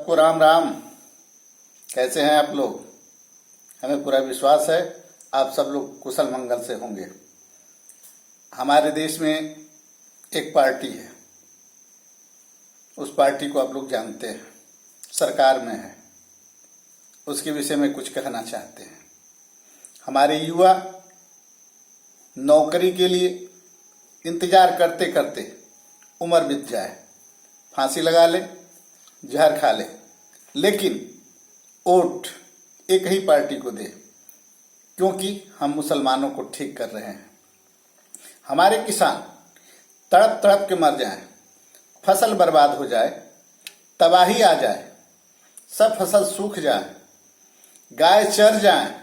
सबको राम राम। कैसे हैं आप लोग? हमें पूरा विश्वास है आप सब लोग कुशल मंगल से होंगे। हमारे देश में एक पार्टी है, उस पार्टी को आप लोग जानते हैं, सरकार में है। उसके विषय में कुछ कहना चाहते हैं। हमारे युवा नौकरी के लिए इंतजार करते करते उम्र बीत जाए, फांसी लगा ले, जहर खा ले, लेकिन वोट एक ही पार्टी को दे, क्योंकि हम मुसलमानों को ठीक कर रहे हैं। हमारे किसान तड़प तड़प के मर जाएं, फसल बर्बाद हो जाए, तबाही आ जाए, सब फसल सूख जाए, गाय चर जाए,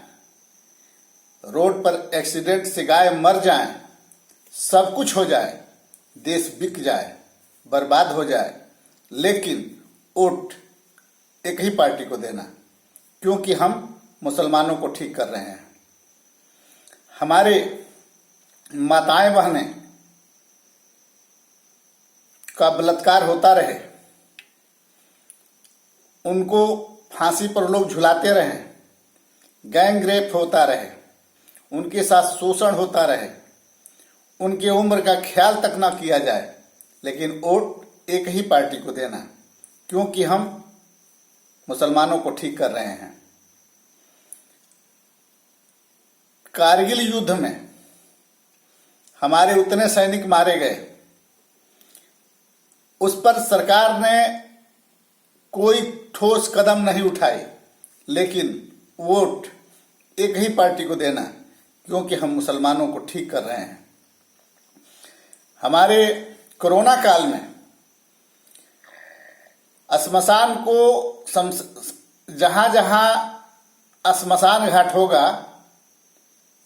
रोड पर एक्सीडेंट से गाय मर जाए, सब कुछ हो जाए, देश बिक जाए, बर्बाद हो जाए, लेकिन वोट एक ही पार्टी को देना, क्योंकि हम मुसलमानों को ठीक कर रहे हैं। हमारे माताएं बहनें का बलात्कार होता रहे, उनको फांसी पर लोग झुलाते रहे, गैंग रेप होता रहे, उनके साथ शोषण होता रहे, उनके उम्र का ख्याल तक ना किया जाए, लेकिन वोट एक ही पार्टी को देना, क्योंकि हम मुसलमानों को ठीक कर रहे हैं। कारगिल युद्ध में हमारे उतने सैनिक मारे गए, उस पर सरकार ने कोई ठोस कदम नहीं उठाई, लेकिन वोट एक ही पार्टी को देना, क्योंकि हम मुसलमानों को ठीक कर रहे हैं। हमारे कोरोना काल में श्मशान को जहां जहां श्मशान घाट होगा,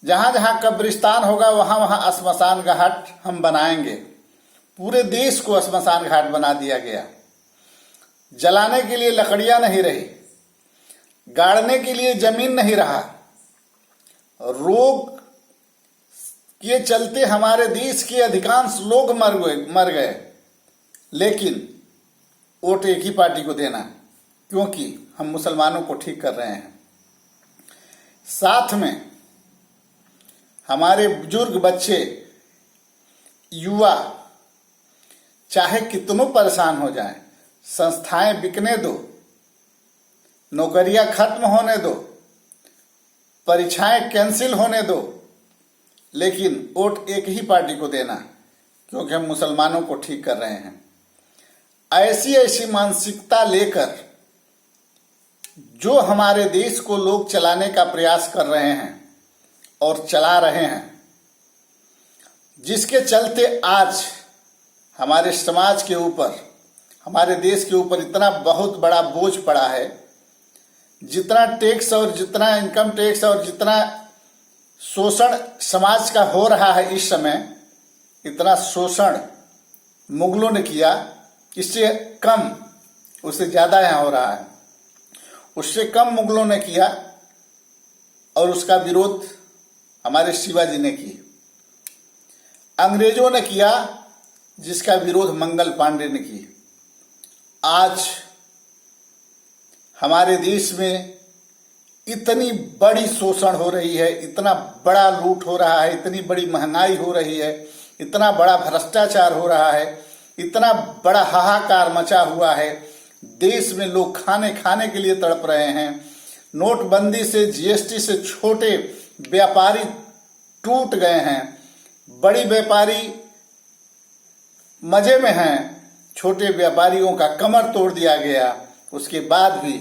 जहां जहां कब्रिस्तान होगा, वहां वहां श्मशान घाट हम बनाएंगे। पूरे देश को श्मशान घाट बना दिया गया। जलाने के लिए लकड़ियां नहीं रही, गाड़ने के लिए जमीन नहीं रहा। रोग के चलते हमारे देश के अधिकांश लोग मर गए, लेकिन वोट एक ही पार्टी को देना, क्योंकि हम मुसलमानों को ठीक कर रहे हैं। साथ में हमारे बुजुर्ग, बच्चे, युवा चाहे कितनों परेशान हो जाएं, संस्थाएं बिकने दो, नौकरियां खत्म होने दो, परीक्षाएं कैंसिल होने दो, लेकिन वोट एक ही पार्टी को देना, क्योंकि हम मुसलमानों को ठीक कर रहे हैं। ऐसी ऐसी मानसिकता लेकर जो हमारे देश को लोग चलाने का प्रयास कर रहे हैं और चला रहे हैं, जिसके चलते आज हमारे समाज के ऊपर, हमारे देश के ऊपर इतना बहुत बड़ा बोझ पड़ा है। जितना टैक्स और जितना इनकम टैक्स और जितना शोषण समाज का हो रहा है इस समय, इतना शोषण मुगलों ने किया, इससे कम, उससे ज्यादा यहाँ हो रहा है। उससे कम मुगलों ने किया और उसका विरोध हमारे शिवाजी ने की। अंग्रेजों ने किया, जिसका विरोध मंगल पांडे ने की। आज हमारे देश में इतनी बड़ी शोषण हो रही है, इतना बड़ा लूट हो रहा है, इतनी बड़ी महंगाई हो रही है, इतना बड़ा भ्रष्टाचार हो रहा है, इतना बड़ा हाहाकार मचा हुआ है। देश में लोग खाने के लिए तड़प रहे हैं। नोटबंदी से, जीएसटी से छोटे व्यापारी टूट गए हैं, बड़ी व्यापारी मजे में हैं, छोटे व्यापारियों का कमर तोड़ दिया गया। उसके बाद भी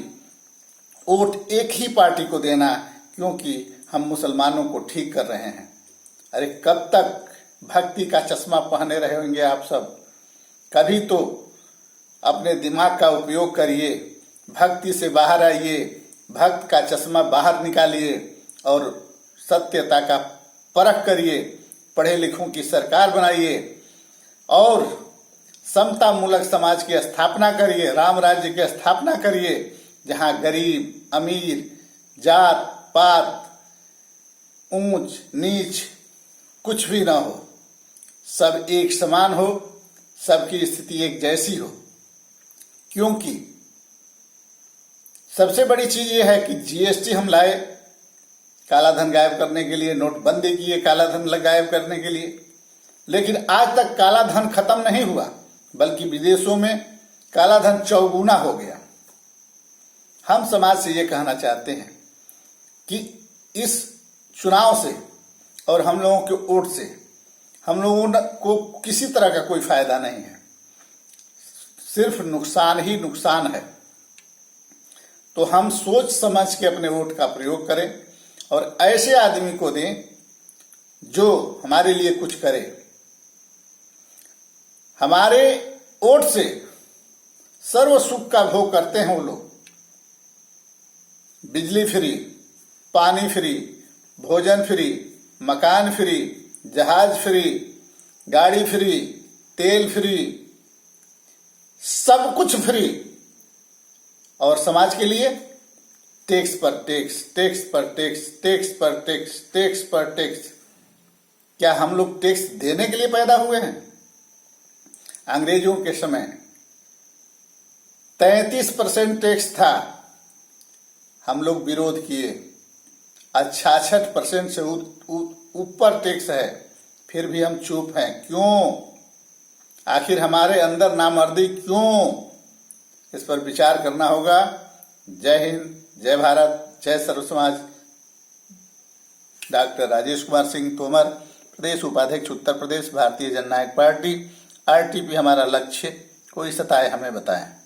वोट एक ही पार्टी को देना, क्योंकि हम मुसलमानों को ठीक कर रहे हैं। अरे कब तक भक्ति का चश्मा पहने रहेंगे आप सब? कभी तो अपने दिमाग का उपयोग करिए, भक्ति से बाहर आइए, भक्त का चश्मा बाहर निकालिए और सत्यता का परख करिए। पढ़े लिखों की सरकार बनाइए और समता मूलक समाज की स्थापना करिए, राम राज्य की स्थापना करिए, जहां गरीब, अमीर, जात पात, ऊंच नीच कुछ भी ना हो, सब एक समान हो, सबकी स्थिति एक जैसी हो। क्योंकि सबसे बड़ी चीज ये है कि जीएसटी हम लाए काला धन गायब करने के लिए, नोटबंदी किए काला धन गायब करने के लिए, लेकिन आज तक काला धन खत्म नहीं हुआ, बल्कि विदेशों में काला धन चौगुना हो गया। हम समाज से ये कहना चाहते हैं कि इस चुनाव से और हम लोगों के वोट से हम लोगों को किसी तरह का कोई फायदा नहीं है, सिर्फ नुकसान ही नुकसान है। तो हम सोच समझ के अपने वोट का प्रयोग करें और ऐसे आदमी को दें जो हमारे लिए कुछ करे। हमारे वोट से सर्व सुख का भोग करते हैं वो लोग। बिजली फ्री, पानी फ्री, भोजन फ्री, मकान फ्री, जहाज फ्री, गाड़ी फ्री, तेल फ्री, सब कुछ फ्री। और समाज के लिए टैक्स पर टैक्स, टैक्स पर टैक्स, टैक्स पर टैक्स, टैक्स पर टैक्स। क्या हम लोग टैक्स देने के लिए पैदा हुए हैं? अंग्रेजों के समय 33% टैक्स था, हम लोग विरोध किए। आज 66% से ऊपर टैक्स है, फिर भी हम चुप हैं। क्यों? आखिर हमारे अंदर नामर्दी क्यों? इस पर विचार करना होगा। जय हिंद, जय भारत, जय सर्व समाज। डॉक्टर राजेश कुमार सिंह तोमर, प्रदेश उपाध्यक्ष उत्तर प्रदेश भारतीय जननायक पार्टी। आरटीपी हमारा लक्ष्य। कोई सताए हमें बताएं।